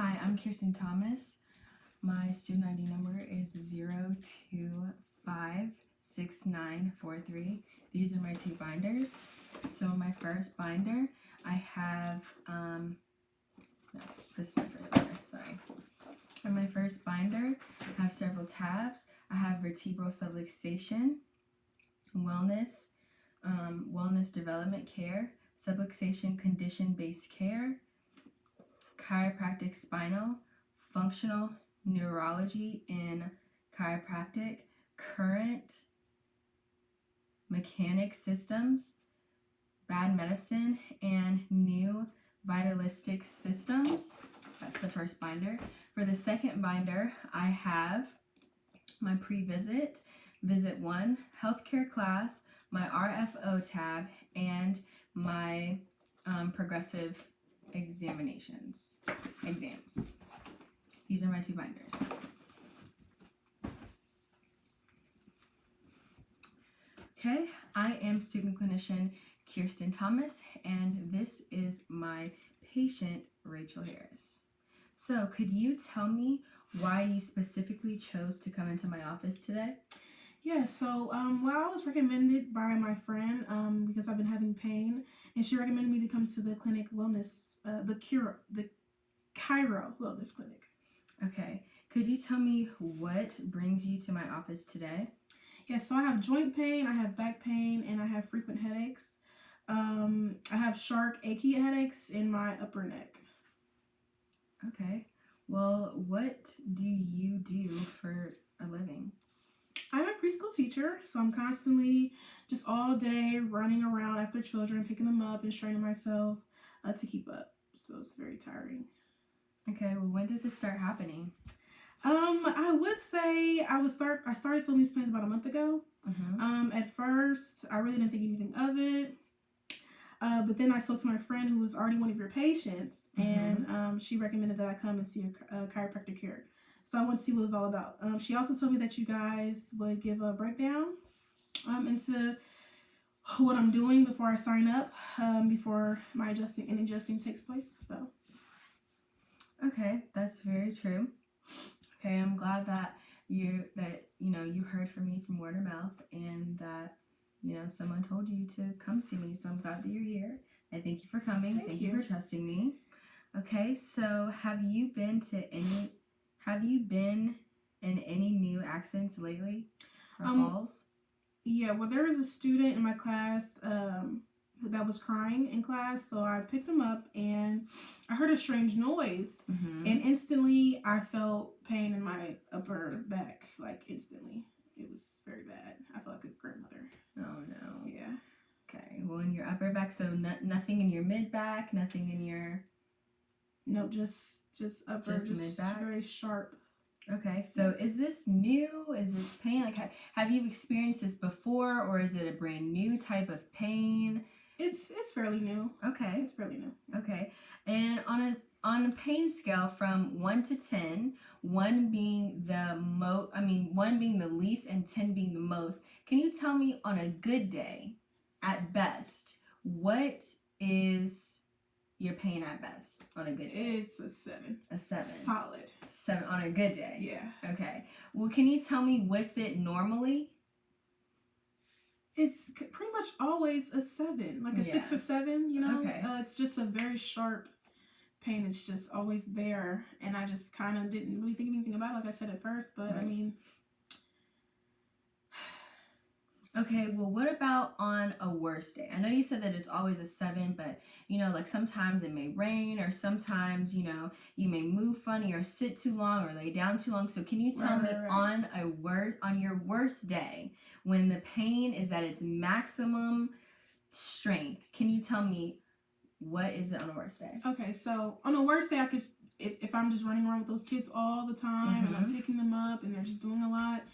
Hi, I'm Kirsten Thomas. My student ID number is 0256943. These are my two binders. So my first binder, I have, no, this is my first binder, sorry. In my first binder, I have several tabs. I have vertebral subluxation, wellness, wellness development care, subluxation condition-based care, chiropractic spinal, functional neurology in chiropractic, current mechanic systems, bad medicine, and new vitalistic systems. That's the first binder. For the second binder, I have my pre-visit, visit 1, healthcare class, my RFO tab, and my progressive exams. These are my two binders. Okay, I am student clinician Kirsten Thomas, and this is my patient Rachel Harris. So could you tell me why you specifically chose to come into my office today? Yeah, so well, I was recommended by my friend because I've been having pain, and she recommended me to come to the clinic wellness, the Chiro Wellness Clinic. Okay, could you tell me what brings you to my office today? Yeah, so I have joint pain, I have back pain, and I have frequent headaches. I have sharp, achy headaches in my upper neck. Okay, well, what do you do for a living? I'm a preschool teacher, so I'm constantly just all day running around after children, picking them up and straining myself to keep up. So it's very tiring. Okay, well, when did this start happening? I would say I started feeling these pains about a month ago. At first, I really didn't think anything of it. But then I spoke to my friend who was already one of your patients, and she recommended that I come and see a chiropractic here. So I went to see what it was all about. She also told me that you guys would give a breakdown into what I'm doing before I sign up, before my adjusting takes place. So. Okay, that's very true. Okay, I'm glad that you heard from me from word of mouth, and that someone told you to come see me. So I'm glad that you're here. I thank you for coming. Thank you for trusting me. Okay, so have you been in any new accidents lately or falls? Yeah, well, there was a student in my class that was crying in class, so I picked him up and I heard a strange noise, and instantly I felt pain in my upper back, like instantly. It was very bad. I felt like a grandmother. Oh no. Yeah. Okay, well, in your upper back, so nothing in your mid back, nothing in your... Nope, just upper, just mid-back? very sharp. Okay, so is this new? Is this pain? Like, have you experienced this before, or is it a brand new type of pain? It's fairly new. Okay. It's fairly new. Okay, and on a pain scale from 1 to 10, 1 being one being the least and 10 being the most, can you tell me on a good day, at best, what is your pain at best on a good day? It's a 7. A 7. Solid. 7 on a good day? Yeah. Okay. Well, can you tell me what's it normally? It's pretty much always a 7, like a 6 or 7, Okay. It's just a very sharp pain. It's just always there, and I just kind of didn't really think anything about it, like I said at first, but I mean... Okay, well, what about on a worse day? I know you said that it's always a 7, but, like sometimes it may rain, or sometimes, you may move funny or sit too long or lay down too long. So can you tell me on your worst day, when the pain is at its maximum strength, can you tell me what is it on a worst day? Okay, so on a worst day, I could, if I'm just running around with those kids all the time, and I'm picking them up and they're just doing a lot,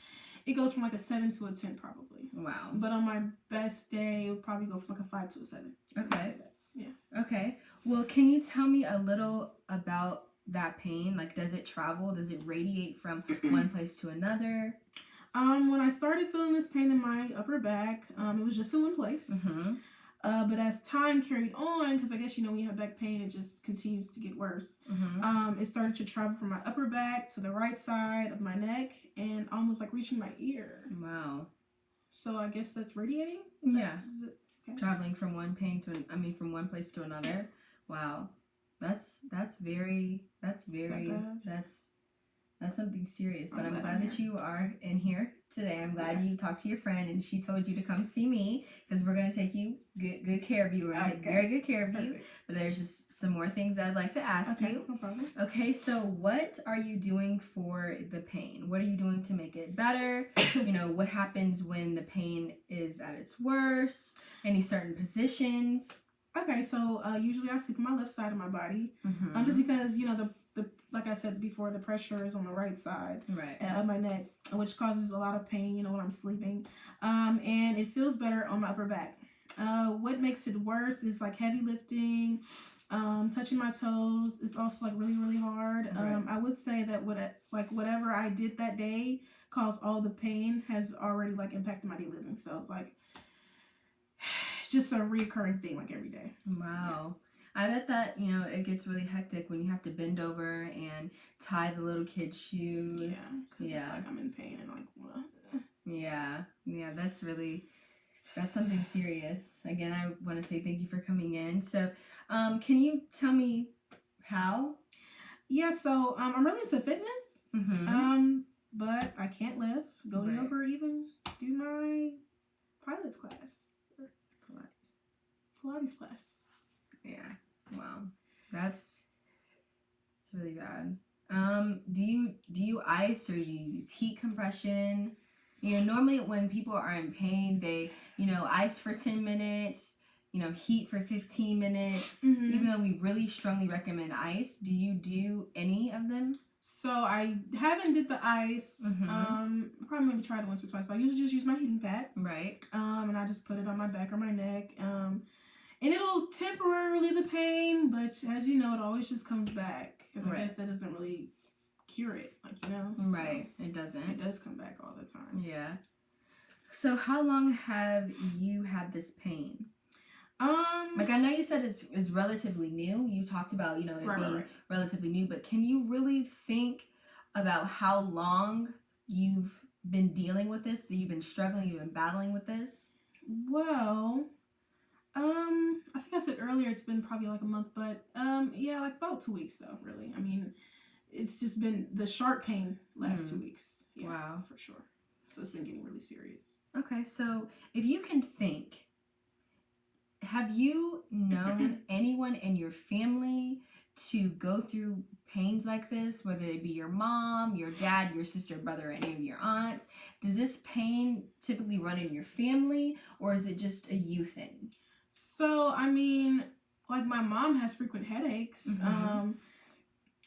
it goes from like a 7 to a 10 probably. Wow. But on my best day, it would probably go from like a 5 to a 7. Okay. Yeah. Okay. Well, can you tell me a little about that pain? Like, does it travel? Does it radiate from one place to another? When I started feeling this pain in my upper back, it was just in one place. But as time carried on, because I guess, when you have back pain, it just continues to get worse. It started to travel from my upper back to the right side of my neck and almost like reaching my ear. Wow. So I guess that's radiating? Is it okay? Traveling from one pain to from one place to another. Wow. That's something serious. But I'm glad that you are in here today. I'm glad you talked to your friend and she told you to come see me, because we're going to take you good care of you. We're going to take very good care of you. But there's just some more things I'd like to ask you. No problem. Okay, so what are you doing for the pain? What are you doing to make it better? What happens when the pain is at its worst? Any certain positions? Okay, so usually I sleep on my left side of my body, just because the like I said before, the pressure is on the right side of my neck, which causes a lot of pain, when I'm sleeping, and it feels better on my upper back. What makes it worse is like heavy lifting, touching my toes is also like really, really hard. I would say that whatever I did that day caused all the pain has already like impacted my daily living. So it's like just a recurring thing, like every day. Wow. I bet that, it gets really hectic when you have to bend over and tie the little kid's shoes. Yeah, because it's like I'm in pain and like, what? Yeah, that's something serious. Again, I want to say thank you for coming in. So, can you tell me how? Yeah, so I'm really into fitness, but I can't lift, go to yoga, or even do my Pilates class. Pilates class. Yeah. Wow. That's really bad. Do you ice, or do you use heat compression? Normally when people are in pain, they, ice for 10 minutes, heat for 15 minutes. Even though we really strongly recommend ice, do you do any of them? So I haven't did the ice. Probably maybe tried it once or twice, but I usually just use my heating pad. Right. And I just put it on my back or my neck. And it'll temporarily the pain, but as you know, it always just comes back, because I guess that doesn't really cure it, Right. So it doesn't. It does come back all the time. Yeah. So how long have you had this pain? I know you said it's relatively new. You talked about, it being relatively new, but can you really think about how long you've been dealing with this, that you've been struggling, you've been battling with this? Well, I think I said earlier it's been probably like a month, but yeah, like about 2 weeks though, really. I mean, it's just been the sharp pain last 2 weeks. Yeah, wow, for sure. So it's been getting really serious. Okay, so if you can think, have you known anyone in your family to go through pains like this, whether it be your mom, your dad, your sister, brother, or any of your aunts? Does this pain typically run in your family, or is it just a you thing? So, I mean, like my mom has frequent headaches,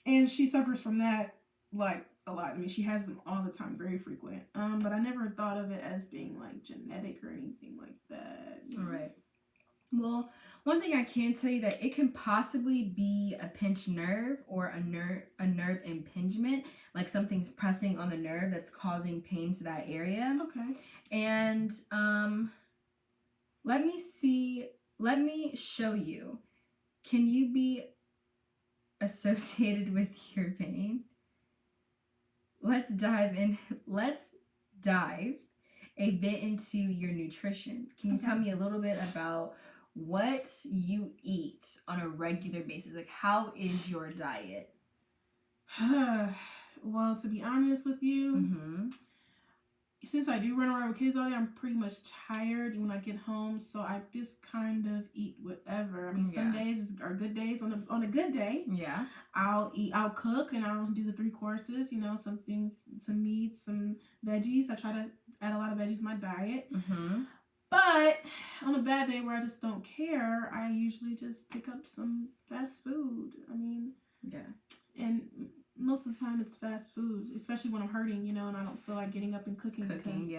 and she suffers from that like a lot. I mean, she has them all the time, very frequent. But I never thought of it as being like genetic or anything like that. All right. Well, one thing I can tell you, that it can possibly be a pinched nerve, or a nerve impingement, like something's pressing on the nerve that's causing pain to that area. Okay. And let me show you. Can you be associated with your pain? Let's dive a bit into your nutrition. Can you tell me a little bit about what you eat on a regular basis? Like, how is your diet? Well, to be honest with you, since I do run around with kids all day, I'm pretty much tired when I get home. So I just kind of eat whatever. I mean, some days are good days. On a good day, I'll cook and I'll do the 3 courses. Some things, some meat, some veggies. I try to add a lot of veggies in my diet. But on a bad day where I just don't care, I usually just pick up some fast food. I mean, and most of the time it's fast food, especially when I'm hurting, and I don't feel like getting up and cooking because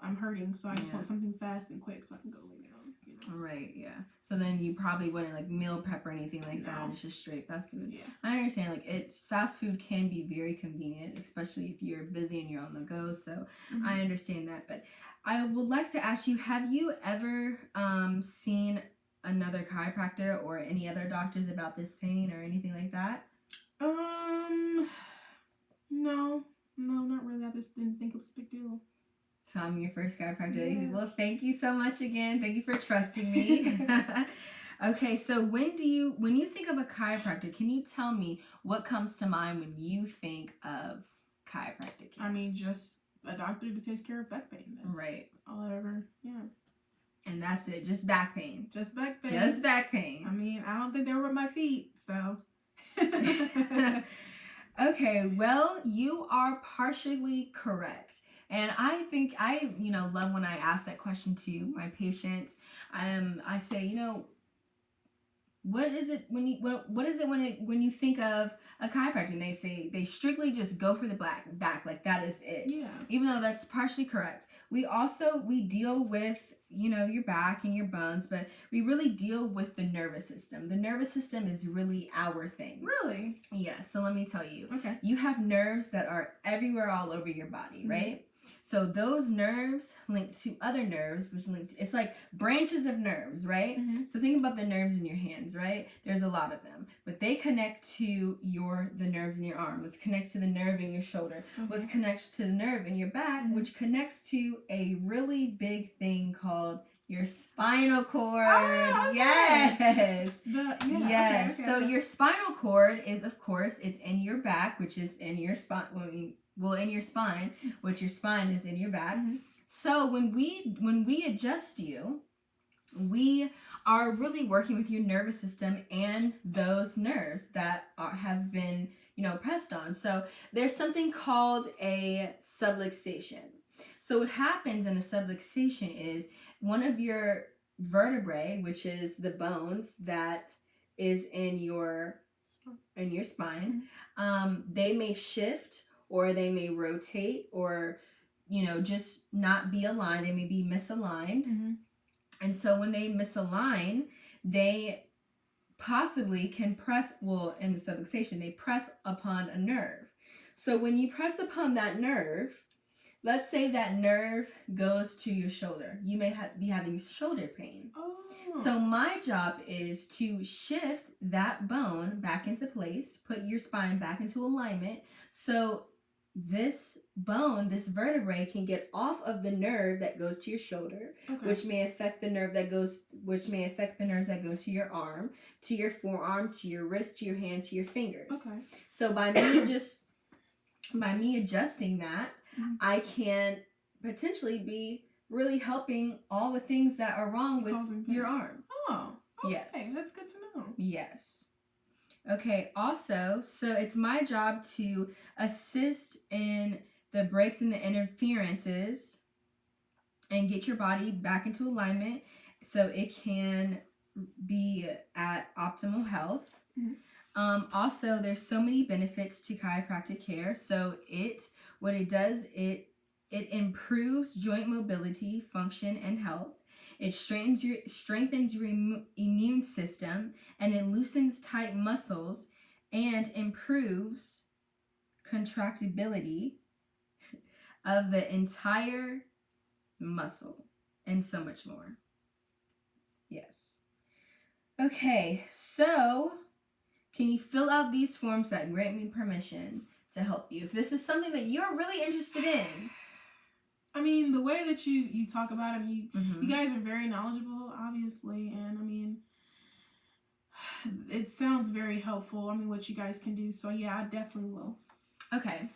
I'm hurting, so I just want something fast and quick so I can go lay down. Right, yeah. So then you probably wouldn't like meal prep or anything like that. No. It's just straight fast food. Yeah. I understand, like, it's fast food can be very convenient, especially if you're busy and you're on the go. So I understand that. But I would like to ask you, have you ever seen another chiropractor or any other doctors about this pain or anything like that? No, not really. I just didn't think it was a big deal. So I'm your first chiropractor. Yes. Well, thank you so much again. Thank you for trusting me. Okay, so when you think of a chiropractor, can you tell me what comes to mind when you think of chiropractic care? I mean, just a doctor that takes care of back pain. That's right. all I ever, And that's it, just back pain. Just back pain. Just back pain. I mean, I don't think they were with my feet, so. Okay, well, you are partially correct. And I think I love when I ask that question to my patients. I say, what is it when you think of a chiropractor? And they say they strictly just go for the back, like that is it. Yeah. Even though that's partially correct. We deal with your back and your bones, but we really deal with the nervous system. The nervous system is really our thing. Really? Yeah. So let me tell you. Okay. You have nerves that are everywhere all over your body, right? So those nerves link to other nerves, which it's like branches of nerves, right? So think about the nerves in your hands, right? There's a lot of them, but they connect to the nerves in your arm, which connects to the nerve in your shoulder, which connects to the nerve in your back, which connects to a really big thing called your spinal cord. Oh, okay. Yes. Yes. Okay. So your spinal cord is, of course, it's in your back, which is in your spine. In your spine, which your spine is in your back. So when we adjust you, we are really working with your nervous system and those nerves that have been pressed on. So there's something called a subluxation. So what happens in a subluxation is one of your vertebrae, which is the bones that is in your spine, they may shift, or they may rotate, or just not be aligned. They may be misaligned. And so when they misalign, they possibly can in the subluxation, they press upon a nerve. So when you press upon that nerve, let's say that nerve goes to your shoulder. You may be having shoulder pain. So my job is to shift that bone back into place, put your spine back into alignment, so this bone, this vertebrae, can get off of the nerve that goes to your shoulder, which may affect the nerves that go to your arm, to your forearm, to your wrist, to your hand, to your fingers. Okay. So by me adjusting that, I can potentially be really helping all the things that are wrong with your arm. Oh, okay. Yes. That's good to know. Yes. Okay, also, so it's my job to assist in the breaks and the interferences and get your body back into alignment so it can be at optimal health. Also, there's so many benefits to chiropractic care. So what it does, it improves joint mobility, function, and health. It strengthens your immune system, and it loosens tight muscles and improves contractibility of the entire muscle, and so much more. Yes. Okay, so can you fill out these forms that grant me permission to help you if this is something that you're really interested in? I mean, the way that you talk about it, you guys are very knowledgeable, obviously, and I mean, it sounds very helpful. I mean, what you guys can do. So yeah, I definitely will. Okay.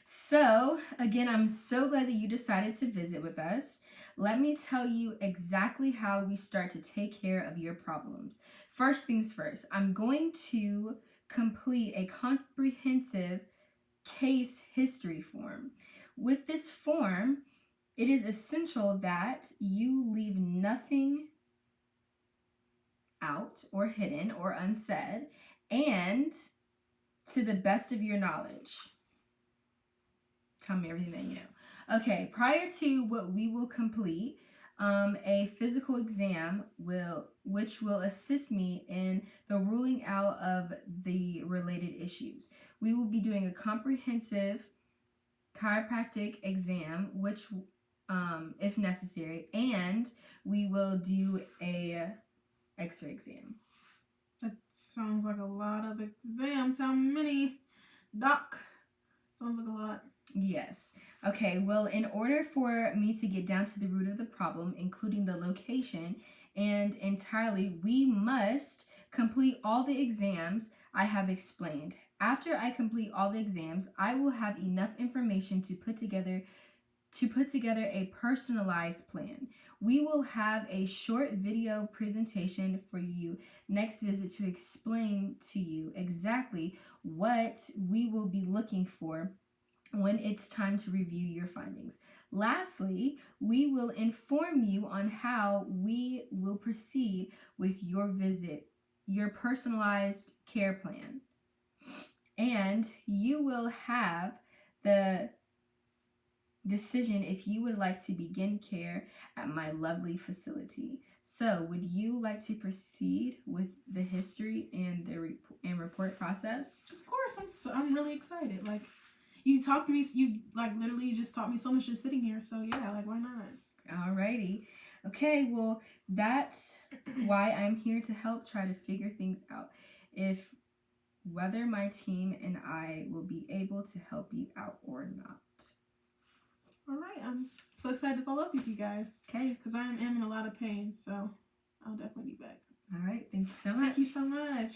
So again, I'm so glad that you decided to visit with us. Let me tell you exactly how we start to take care of your problems. First things first, I'm going to complete a comprehensive case history form. With this form, it is essential that you leave nothing out or hidden or unsaid, and to the best of your knowledge. Tell me everything that you know. Okay, prior to what we will complete, a physical exam which will assist me in the ruling out of the related issues. We will be doing a comprehensive chiropractic exam, which if necessary, and we will do a x-ray exam. That sounds like a lot of exams. How many, doc? Sounds like a lot. Yes. Okay, well, in order for me to get down to the root of the problem, including the location and entirely, we must complete all the exams I have explained. After I complete all the exams, I will have enough information to put together a personalized plan. We will have a short video presentation for you next visit to explain to you exactly what we will be looking for when it's time to review your findings. Lastly, we will inform you on how we will proceed with your visit, your personalized care plan. And you will have the decision if you would like to begin care at my lovely facility. So, would you like to proceed with the history and the report process? Of course, I'm really excited. Like, you talked to me, you like literally just taught me so much just sitting here. So yeah, like why not? Alrighty. Okay, well, that's why I'm here to help try to figure things out. If whether my team and I will be able to help you out or not. All right, I'm so excited to follow up with you guys. Okay. Because I am in a lot of pain, so I'll definitely be back. All right, thank you so much. Thank you so much.